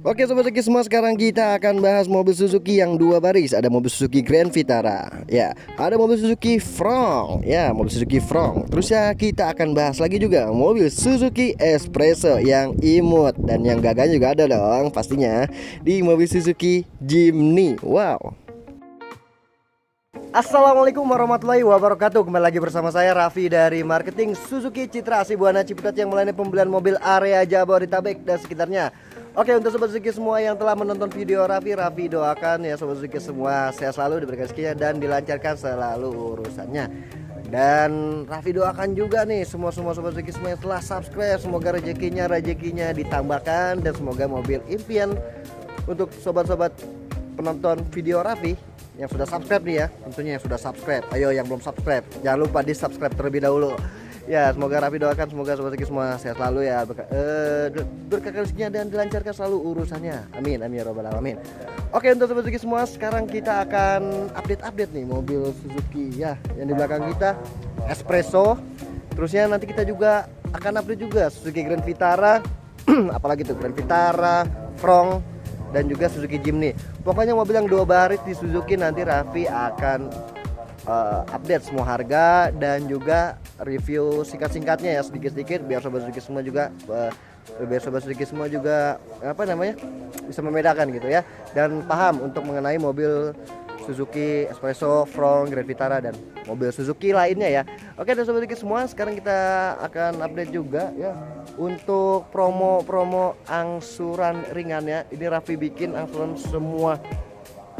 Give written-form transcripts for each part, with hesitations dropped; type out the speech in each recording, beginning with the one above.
Oke Sobat Suzuki semua, sekarang kita akan bahas mobil Suzuki yang dua baris. Ada mobil Suzuki Grand Vitara, ya, ada mobil Suzuki Front, ya, mobil Suzuki Front. Terus ya kita akan bahas lagi juga mobil Suzuki Espresso yang imut. Dan yang gagahnya juga ada dong pastinya di mobil Suzuki Jimny. Wow. Assalamualaikum warahmatullahi wabarakatuh. Kembali lagi bersama saya Raffi dari marketing Suzuki Citra Asibuana Ciputat yang melayani pembelian mobil area Jabodetabek dan sekitarnya. Oke, untuk Sobat Suzuki semua yang telah menonton video Raffi doakan ya Sobat Suzuki semua sehat selalu, diberikan rezekinya dan dilancarkan selalu urusannya. Dan Raffi doakan juga nih semua Sobat Suzuki semua yang telah subscribe, semoga rezekinya ditambahkan dan semoga mobil impian untuk sobat-sobat penonton video Raffi yang sudah subscribe nih ya, tentunya yang sudah subscribe. Ayo yang belum subscribe, jangan lupa di subscribe terlebih dahulu. Ya, semoga Raffi doakan semoga Sobat Suzuki semua sehat selalu ya, berkah rezekinya dan dilancarkan selalu urusannya. Amin amin ya robbal alamin. Oke, untuk Sobat Suzuki semua, sekarang kita akan update nih mobil Suzuki ya. Yang di belakang kita Espresso. Terusnya nanti kita juga akan update juga Suzuki Grand Vitara. Apalagi tuh Grand Vitara, Front, dan juga Suzuki Jimny. Pokoknya mobil yang dua baris di Suzuki nanti Raffi akan update semua harga dan juga review singkat-singkatnya ya, sedikit-sedikit biar Sobat Suzuki semua juga bisa membedakan gitu ya, dan paham untuk mengenai mobil Suzuki Espresso, Front, Grand Vitara dan mobil Suzuki lainnya ya. Oke, dan Sobat Suzuki semua, sekarang kita akan update juga ya untuk promo angsuran ringannya. Ini Raffi bikin angsuran semua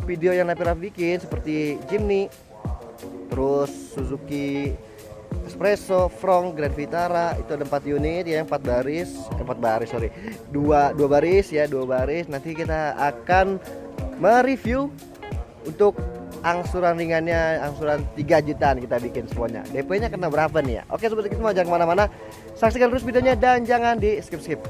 video yang Raffi bikin seperti Jimny, terus Suzuki Espresso, Front, Grand Vitara itu ada 4 unit ya, 2 baris ya, 2 baris. Nanti kita akan mereview untuk angsuran ringannya, angsuran 3 jutaan kita bikin semuanya. DP-nya kena berapa nih ya? Oke Sobat Suzuki semua, jangan kemana-mana, saksikan terus videonya dan jangan di skip.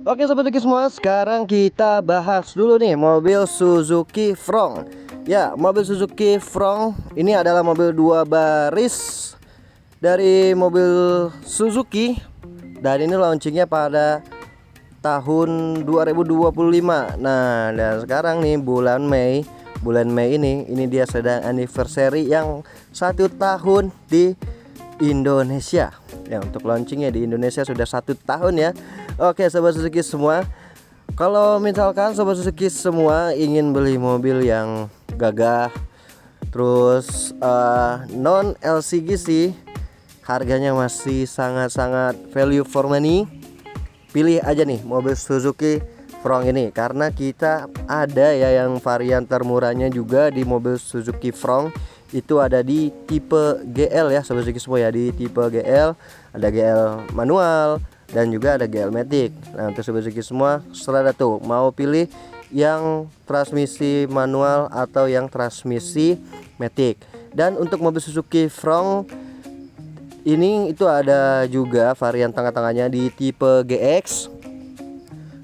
Oke Sobat Suzuki semua, sekarang kita bahas dulu nih mobil Suzuki Front. Ya, mobil Suzuki Front ini adalah mobil 2 baris dari mobil Suzuki. Dan ini launchingnya pada tahun 2025. Nah, dan sekarang nih bulan Mei ini dia sedang anniversary yang 1 tahun di Indonesia. Ya, untuk launchingnya di Indonesia sudah 1 tahun ya. Oke Sobat Suzuki semua, kalau misalkan Sobat Suzuki semua ingin beli mobil yang gagah, terus non LCGC, harganya masih sangat value for money, pilih aja nih mobil Suzuki Front ini. Karena kita ada ya yang varian termurahnya juga di mobil Suzuki Front, itu ada di tipe GL ya Sobat Suzuki semua ya. Di tipe GL ada GL manual dan juga ada GL Matic. Nah, untuk Sobat Suzuki semua serada tuh mau pilih yang transmisi manual atau yang transmisi Matic. Dan untuk mobil Suzuki Front ini itu ada juga varian tengah-tengahnya di tipe GX.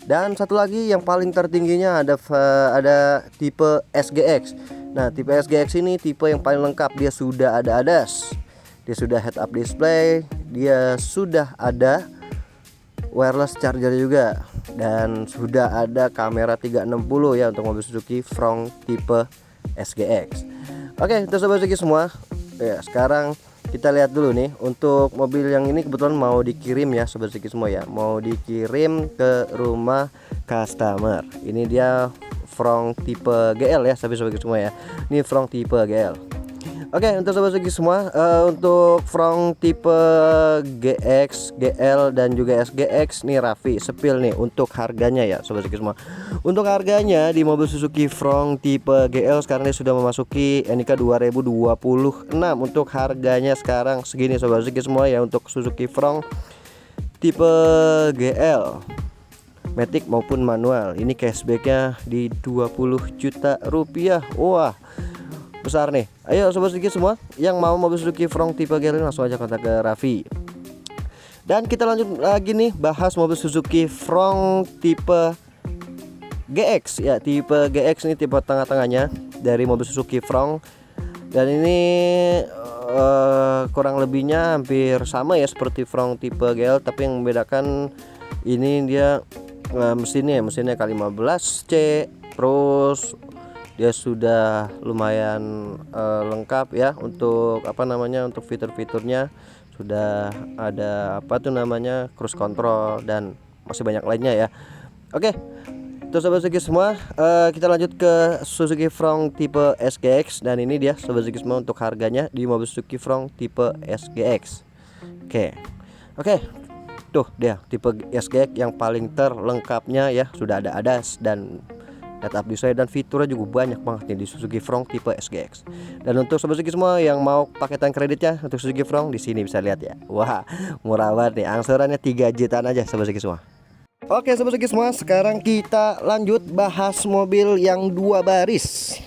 Dan satu lagi yang paling tertingginya ada tipe SGX. Nah, tipe SGX ini tipe yang paling lengkap. Dia sudah ada ADAS, dia sudah head up display, dia sudah ada wireless charger juga, dan sudah ada kamera 360 ya untuk mobil Suzuki Front tipe SGX. Oke, untuk Sobat Suzuki semua ya, sekarang kita lihat dulu nih untuk mobil yang ini kebetulan mau dikirim ya Sobat Suzuki semua ya, mau dikirim ke rumah customer. Ini dia Front tipe GL ya Sobat Suzuki semua ya. Ini Front tipe GL. Oke, untuk Sobat Suzuki semua, untuk Front tipe GX, GL dan juga SGX nih Raffi sepil nih untuk harganya ya Sobat Suzuki semua. Untuk harganya di mobil Suzuki Front tipe GL sekarang ini sudah memasuki NIK 2026. Untuk harganya sekarang segini Sobat Suzuki semua ya, untuk Suzuki Front tipe GL Matic maupun manual. Ini cashbacknya di 20 juta rupiah. Wah, besar nih. Ayo Sobat Suzuki semua yang mau mobil Suzuki Front tipe GL langsung aja kontak ke Raffi. Dan kita lanjut lagi nih bahas mobil Suzuki Front tipe GX ya. Tipe GX ini tipe tengah-tengahnya dari mobil Suzuki Front. Dan ini kurang lebihnya hampir sama ya seperti Front tipe GL, tapi yang membedakan ini dia mesinnya K15C, terus dia sudah lumayan lengkap ya untuk untuk fitur-fiturnya. Sudah ada cruise control dan masih banyak lainnya ya. Oke, terus Sobat Suzuki semua, kita lanjut ke Suzuki Front tipe SGX. Dan ini dia Sobat Suzuki semua untuk harganya di mobil Suzuki Front tipe SGX. Oke, tuh dia tipe SGX yang paling terlengkapnya ya. Sudah ada ADAS dan head-up display dan fiturnya juga banyak banget nih di Suzuki Front tipe SGX. Dan untuk Sobat Suzuki semua yang mau paketan kreditnya untuk Suzuki Front, di sini bisa lihat ya. Wah, murah banget nih. Angsurannya 3 jutaan aja Sobat Suzuki semua. Oke Sobat Suzuki semua, sekarang kita lanjut bahas mobil yang 2 baris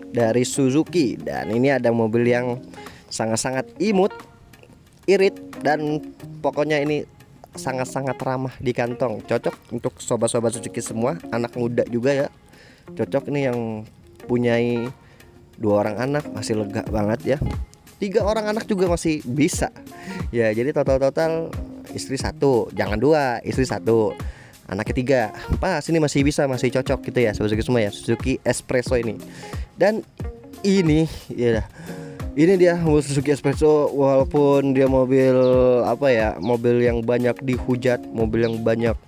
dari Suzuki. Dan ini ada mobil yang sangat-sangat imut, irit, dan pokoknya ini sangat-sangat ramah di kantong. Cocok untuk sobat-sobat Suzuki semua, anak muda juga ya. Cocok nih yang punyai 2 orang anak, masih lega banget ya. 3 orang anak juga masih bisa ya. Jadi total istri 1, jangan 2, istri 1, anaknya 3. Pas ini masih bisa, masih cocok gitu ya Sobat Suzuki semua ya, Suzuki Espresso ini. Dan ini ya, ini dia mobil Suzuki Espresso. Walaupun dia mobil mobil yang banyak dihujat, mobil yang banyak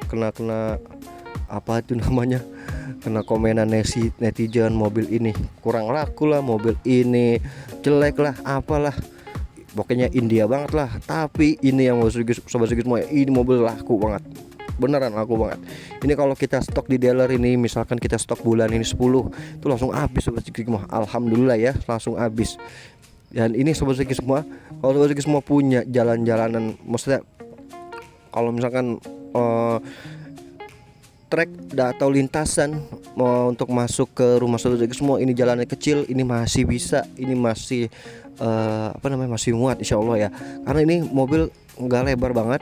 kena kena komenan netizen, mobil ini kurang laku lah, mobil ini jelek lah, apalah, pokoknya India banget lah. Tapi ini yang Sobat Suzuki semua, ini mobil laku banget, beneran laku banget. Ini kalau kita stok di dealer ini, misalkan kita stok bulan ini 10, itu langsung habis Sobat Suzuki semua. Alhamdulillah ya, langsung habis. Dan ini Sobat Suzuki semua, kalau Sobat Suzuki semua punya jalan-jalanan, maksudnya kalau misalkan trek atau lintasan mau untuk masuk ke rumah Sobat Suzuki semua, ini jalannya kecil, ini masih bisa, ini masih masih muat insya Allah ya. Karena ini mobil nggak lebar banget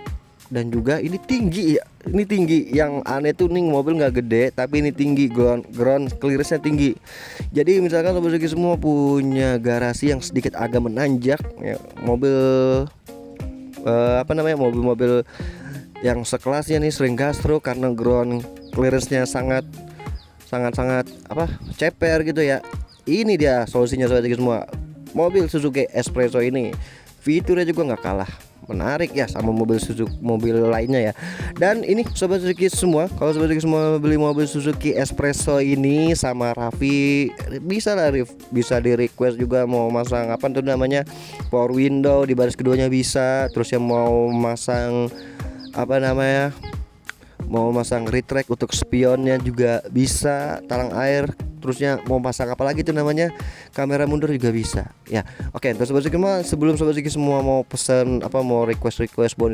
dan juga ini tinggi ya. Ini tinggi, yang aneh tuh nih mobil nggak gede tapi ini tinggi, ground clearance-nya tinggi. Jadi misalkan Sobat Suzuki semua punya garasi yang sedikit agak menanjak ya, mobil mobil-mobil yang sekelasnya nih sering gastro karena ground clearance-nya sangat ceper gitu ya. Ini dia solusinya Sobat Suzuki semua. Mobil Suzuki Espresso ini fiturnya juga nggak kalah menarik ya sama mobil lainnya ya. Dan ini Sobat Suzuki semua, kalau Sobat Suzuki semua beli mobil Suzuki Espresso ini sama Raffi, bisa di request juga mau masang power window di baris keduanya bisa. Terus yang mau masang mau masang retract untuk spionnya juga bisa, talang air. Terusnya mau pasang apa lagi tuh kamera mundur juga bisa ya. Oke, terus Sobat Suzuki semua, sebelum Sobat Suzuki semua mau pesen mau request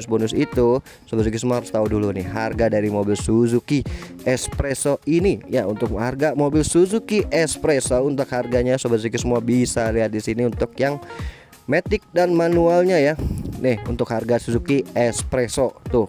bonus itu, Sobat Suzuki semua harus tahu dulu nih harga dari mobil Suzuki Espresso ini ya. Untuk harga mobil Suzuki Espresso, untuk harganya Sobat Suzuki semua bisa lihat di sini untuk yang matic dan manualnya ya. Nih untuk harga Suzuki Espresso tuh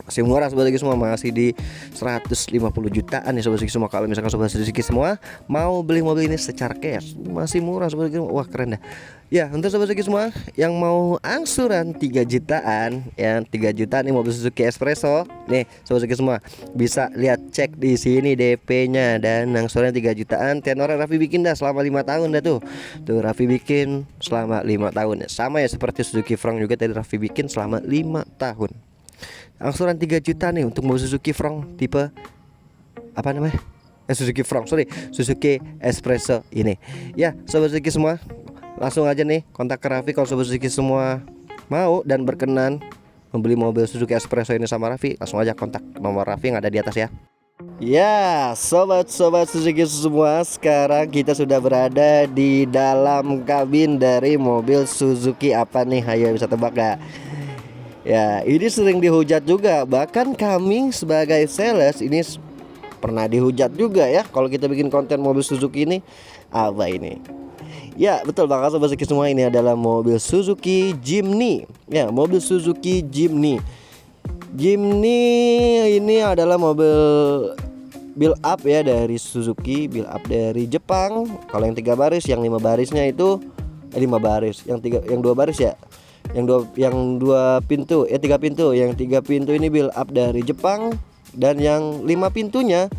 masih murah Sobat Suzuki semua, masih di 150 jutaan nih Sobat Suzuki semua. Kalau misalkan Sobat Suzuki semua mau beli mobil ini secara cash, masih murah Sobat Suzuki semua. Wah keren dah ya. Untuk Sobat Suzuki semua yang mau angsuran 3 jutaan ya, 3 jutaan nih mobil Suzuki Espresso nih Sobat Suzuki semua, bisa lihat cek di sini DP-nya dan angsurannya 3 jutaan. Tenornya Raffi bikin dah selama 5 tahun dah tuh Raffi bikin selama 5 tahun ya. Sama ya seperti Suzuki Front juga tadi Raffi bikin selama 5 tahun. Angsuran 3 juta nih untuk mobil Suzuki Front tipe Suzuki Espresso ini ya. Sobat Suzuki semua langsung aja nih kontak ke Raffi kalau Sobat Suzuki semua mau dan berkenan membeli mobil Suzuki Espresso ini sama Raffi. Langsung aja kontak nomor Raffi yang ada di atas ya. Ya, sobat-sobat Suzuki semua, sekarang kita sudah berada di dalam kabin dari mobil Suzuki apa nih? Ayo bisa tebak gak? Ya, ini sering dihujat juga. Bahkan kami sebagai sales ini pernah dihujat juga ya kalau kita bikin konten mobil Suzuki ini. Apa ini? Ya betul banget sobat Suzuki semua, ini adalah mobil Suzuki Jimny. Ya, mobil Suzuki Jimny. Jimny ini adalah mobil build up ya dari Suzuki, build up dari Jepang. Kalau yang 3 baris, yang 5 barisnya itu 5 baris, yang 2 baris ya. Yang dua pintu, 3 pintu. Yang 3 pintu ini build up dari Jepang, dan yang 5 pintunya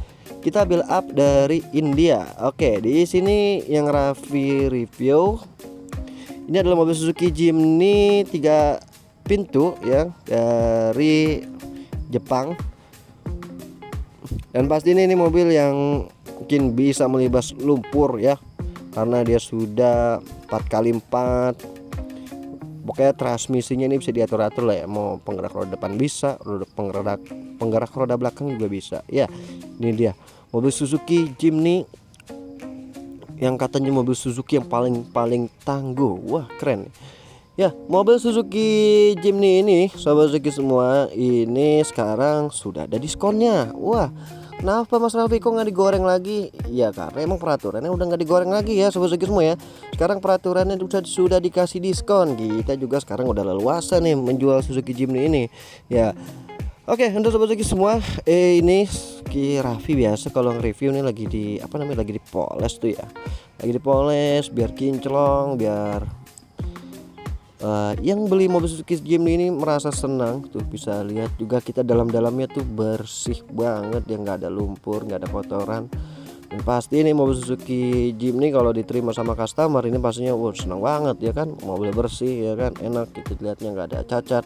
kita build up dari India. Oke, di sini yang Raffi review. Ini adalah mobil Suzuki Jimny 3 pintu ya dari Jepang. Dan pasti ini mobil yang mungkin bisa melibas lumpur ya, karena dia sudah 4x4. Pokoknya transmisinya ini bisa diatur-atur lah ya. Mau penggerak roda depan bisa, penggerak roda belakang juga bisa. Ya, ini dia mobil Suzuki Jimny yang katanya mobil Suzuki yang paling tangguh. Wah, keren. Ya, mobil Suzuki Jimny ini sobat Suzuki semua, ini sekarang sudah ada diskonnya. Wah, kenapa Mas Raffi kok nggak digoreng lagi? Ya karena emang peraturannya udah nggak digoreng lagi ya sobat Suzuki semua ya. Sekarang peraturannya sudah dikasih diskon. Kita juga sekarang udah leluasa nih menjual Suzuki Jimny ini. Ya, oke, untuk sobat Suzuki semua, ini Raffi biasa kalau nge-review nih lagi lagi dipoles tuh ya. Lagi dipoles biar kinclong, biar yang beli mobil Suzuki Jimny ini merasa senang. Tuh bisa lihat juga kita dalamnya tuh bersih banget ya, nggak ada lumpur, nggak ada kotoran. Dan pasti ini mobil Suzuki Jimny kalau diterima sama customer ini pastinya senang banget ya kan, mobil bersih ya kan, enak kita lihatnya, nggak ada cacat.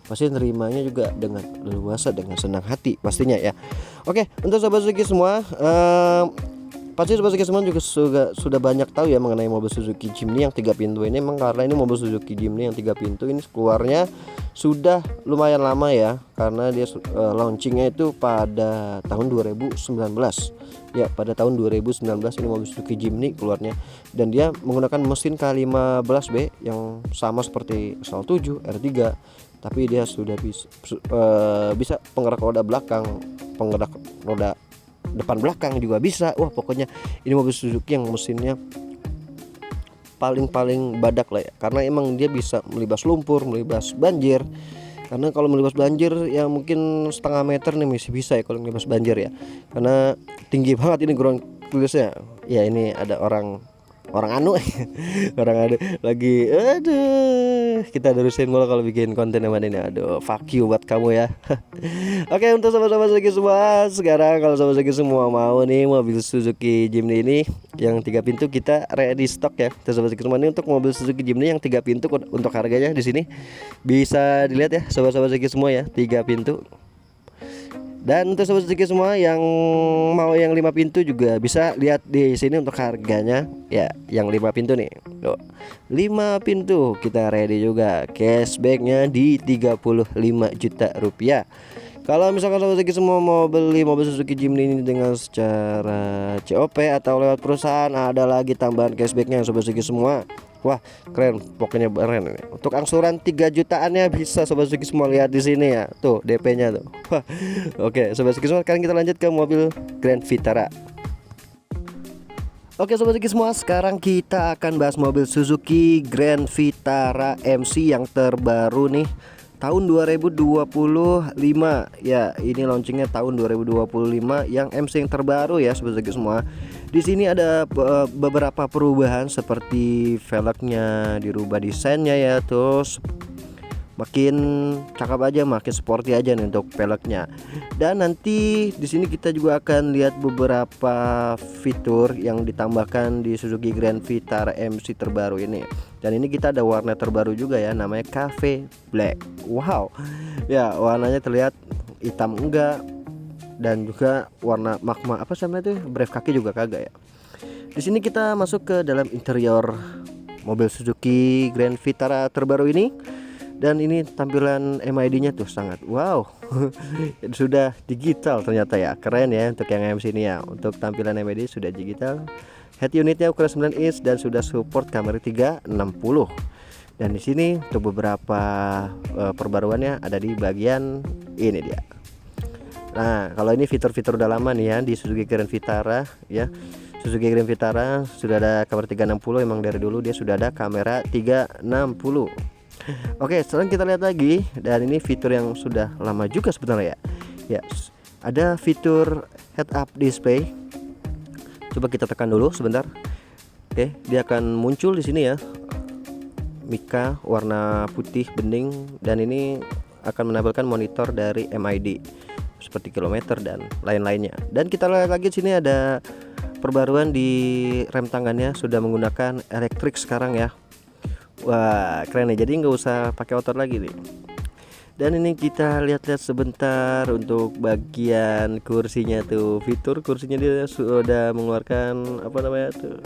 Pasti nerimanya juga dengan leluasa, dengan senang hati pastinya ya. Oke, untuk sobat Suzuki semua, pasti sobat Suzuki semua juga sudah banyak tahu ya mengenai mobil Suzuki Jimny yang 3 pintu ini. Memang karena ini mobil Suzuki Jimny yang 3 pintu ini keluarnya sudah lumayan lama ya, karena dia launchingnya itu pada tahun 2019 ya. Pada tahun 2019 ini mobil Suzuki Jimny keluarnya, dan dia menggunakan mesin K15B yang sama seperti SL7 R3, tapi dia sudah bisa penggerak roda belakang, penggerak roda depan belakang juga bisa. Wah, pokoknya ini mobil Suzuki yang mesinnya paling badak lah ya, karena emang dia bisa melibas lumpur, melibas banjir. Karena kalau melibas banjir ya mungkin setengah meter nih masih bisa ya kalau melibas banjir ya, karena tinggi banget ini ground clearance-nya. Ya, ini ada orang anu orang ada lagi, aduh, kita terusin mulu kalau bikin konten yang mana ini. Aduh, fuck you buat kamu ya. Oke, untuk sobat-sobat Suzuki semua, sekarang kalau sobat Suzuki semua mau nih mobil Suzuki Jimny ini yang 3 pintu, kita ready stock ya. Terus sobat Suzuki semua, ini untuk mobil Suzuki Jimny yang 3 pintu, untuk harganya di sini bisa dilihat ya sobat-sobat Suzuki semua ya, 3 pintu. Dan untuk sobat Suzuki semua yang mau yang 5 pintu juga bisa lihat di sini untuk harganya ya. Yang 5 pintu nih, 5 pintu kita ready juga, cashbacknya di 35 juta rupiah. Kalau misalkan sobat Suzuki semua mau beli mobil Suzuki Jimny ini dengan secara COP atau lewat perusahaan, ada lagi tambahan cashbacknya sobat Suzuki semua. Wah, keren, pokoknya keren ini. Untuk angsuran 3 jutaannya bisa sobat Suzuki semua lihat di sini ya. Tuh DP-nya tuh. Wah. Oke, sobat Suzuki semua, sekarang kita lanjut ke mobil Grand Vitara. Oke sobat Suzuki semua, sekarang kita akan bahas mobil Suzuki Grand Vitara MC yang terbaru nih, tahun 2025 ya. Ini launchingnya tahun 2025 yang MC yang terbaru ya sobat Suzuki semua. Di sini ada beberapa perubahan seperti velgnya dirubah desainnya ya, terus makin cakep aja, makin sporty aja nih untuk velgnya. Dan nanti di sini kita juga akan lihat beberapa fitur yang ditambahkan di Suzuki Grand Vitara MC terbaru ini. Dan ini kita ada warna terbaru juga ya, namanya Cafe Black. Wow. Ya, warnanya terlihat hitam enggak, dan juga warna magma apa namanya itu, brave kaki juga kagak ya. Di sini kita masuk ke dalam interior mobil Suzuki Grand Vitara terbaru ini. Dan ini tampilan MID-nya tuh sangat wow. Sudah digital ternyata ya, keren ya untuk yang MC ini ya. Untuk tampilan MID sudah digital. Head unitnya ukuran 9 inch dan sudah support kamera 360. Dan di sini untuk beberapa perbaruannya ada di bagian ini dia. Nah, kalau ini fitur-fitur udah lama nih ya di Suzuki Grand Vitara ya. Suzuki Grand Vitara sudah ada kamera 360, emang dari dulu dia sudah ada kamera 360. Oke, sekarang kita lihat lagi, dan ini fitur yang sudah lama juga sebenarnya ya. Ya, ada fitur head up display. Coba kita tekan dulu sebentar. Oke, dia akan muncul di sini ya. Mica warna putih bening, dan ini akan menampilkan monitor dari MID seperti kilometer dan lain-lainnya. Dan kita lihat lagi di sini ada perbaruan di rem tangannya, sudah menggunakan elektrik sekarang ya. Wah, keren nih. Jadi nggak usah pakai otot lagi nih. Dan ini kita lihat-lihat sebentar untuk bagian kursinya tuh. Fitur kursinya dia sudah mengeluarkan apa namanya tuh,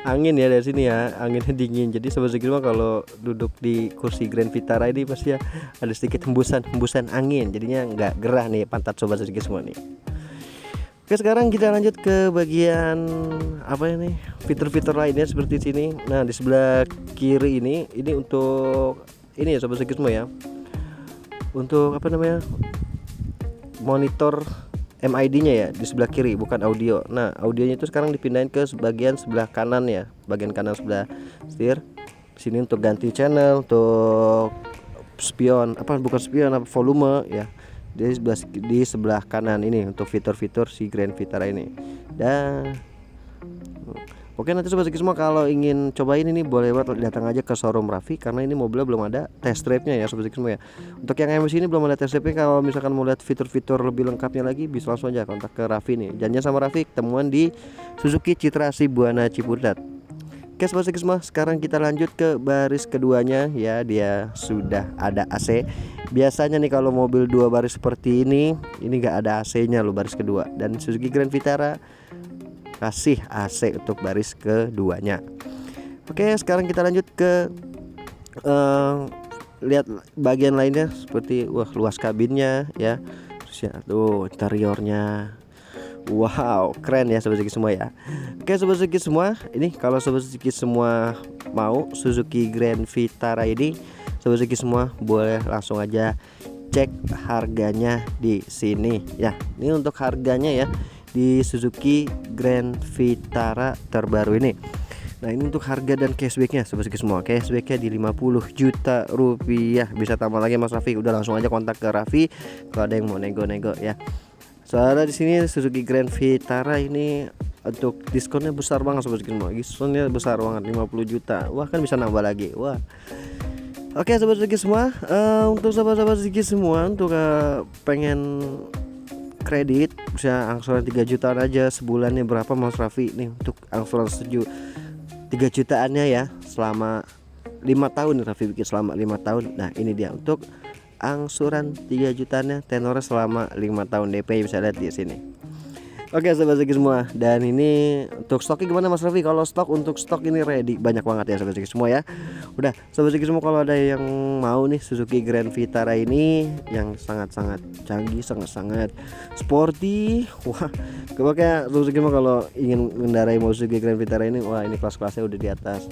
angin ya dari sini ya, anginnya dingin. Jadi sobat Suzuki semua kalau duduk di kursi Grand Vitara ini pasti ya ada sedikit hembusan angin, jadinya nggak gerah nih pantat sobat Suzuki semua nih. Oke, sekarang kita lanjut ke bagian apa ini, fitur-fitur lainnya seperti sini. Nah, di sebelah kiri ini untuk ini ya sobat Suzuki semua ya, untuk apa namanya, monitor MID-nya ya di sebelah kiri, bukan audio. Nah, audionya itu sekarang dipindahin ke bagian sebelah kanan ya, bagian kanan sebelah setir. Sini untuk ganti channel, untuk spion bukan spion, volume ya. Di sebelah kanan ini untuk fitur-fitur si Grand Vitara ini. Dan oke, nanti sobat Suzuki semua kalau ingin cobain ini boleh banget datang aja ke showroom Raffi, karena ini mobilnya belum ada test drive-nya ya sobat Suzuki semua ya. Untuk yang MSI ini belum ada test drive-nya. Kalau misalkan mau lihat fitur-fitur lebih lengkapnya lagi, bisa langsung aja kontak ke Raffi nih. Janjian sama Raffi ketemuan di Suzuki Citra Buana Ciputat. Oke sobat Suzuki semua, sekarang kita lanjut ke baris keduanya ya. Dia sudah ada AC. Biasanya nih kalau mobil dua baris seperti ini nggak ada AC-nya loh baris kedua. Dan Suzuki Grand Vitara kasih AC untuk baris keduanya. Oke, sekarang kita lanjut ke lihat bagian lainnya seperti luas kabinnya ya. Terus ya tuh interiornya. Wow, keren ya sobat Suzuki semua ya. Oke sobat Suzuki semua, ini kalau sobat Suzuki semua mau Suzuki Grand Vitara ini, sobat Suzuki semua boleh langsung aja cek harganya di sini ya. Ini untuk harganya ya di Suzuki Grand Vitara terbaru ini. Nah, ini untuk harga dan cashbacknya sobat Suzuki semua. Cashbacknya di 50 juta rupiah. Bisa tambah lagi Mas Raffi. Udah langsung aja kontak ke Raffi kalau ada yang mau nego-nego ya. Soalnya di sini Suzuki Grand Vitara ini untuk diskonnya besar banget sobat Suzuki semua. Diskonnya besar banget 50 juta. Wah, kan bisa nambah lagi. Wah. Oke sobat Suzuki semua, untuk sobat-sobat Suzuki semua, untuk pengen kredit bisa angsuran 3 jutaan aja sebulannya, berapa Mas Raffi nih untuk angsuran 3 jutaannya ya selama 5 tahun. Raffi bikin selama 5 tahun. Nah, ini dia untuk angsuran 3 jutaan tenornya selama 5 tahun, DP bisa lihat di sini. Oke sobat Suzuki semua, dan ini untuk stoknya gimana Mas Raffi? Kalau untuk stok ini ready banyak banget ya sobat Suzuki semua ya. Udah sobat Suzuki semua, kalau ada yang mau nih Suzuki Grand Vitara ini yang sangat-sangat canggih, sangat-sangat sporty, wah kayak Suzuki semua kalau ingin mengendarai Suzuki Grand Vitara ini, wah ini kelas-kelasnya udah di atas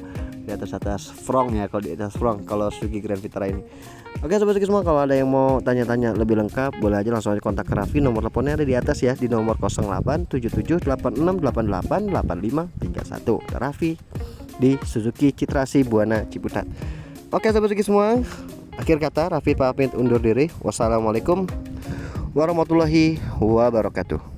Frong ya, kalau di atas Frong kalau Suzuki Grand Vitara ini. Oke sobat Suzuki semua, kalau ada yang mau tanya-tanya lebih lengkap boleh aja langsung aja kontak ke Raffi. Nomor teleponnya ada di atas ya, di nomor 087786888531. Raffi di Suzuki Citra Buana Ciputat. Oke sobat Suzuki semua, akhir kata Raffi pamit undur diri. Wassalamualaikum warahmatullahi wabarakatuh.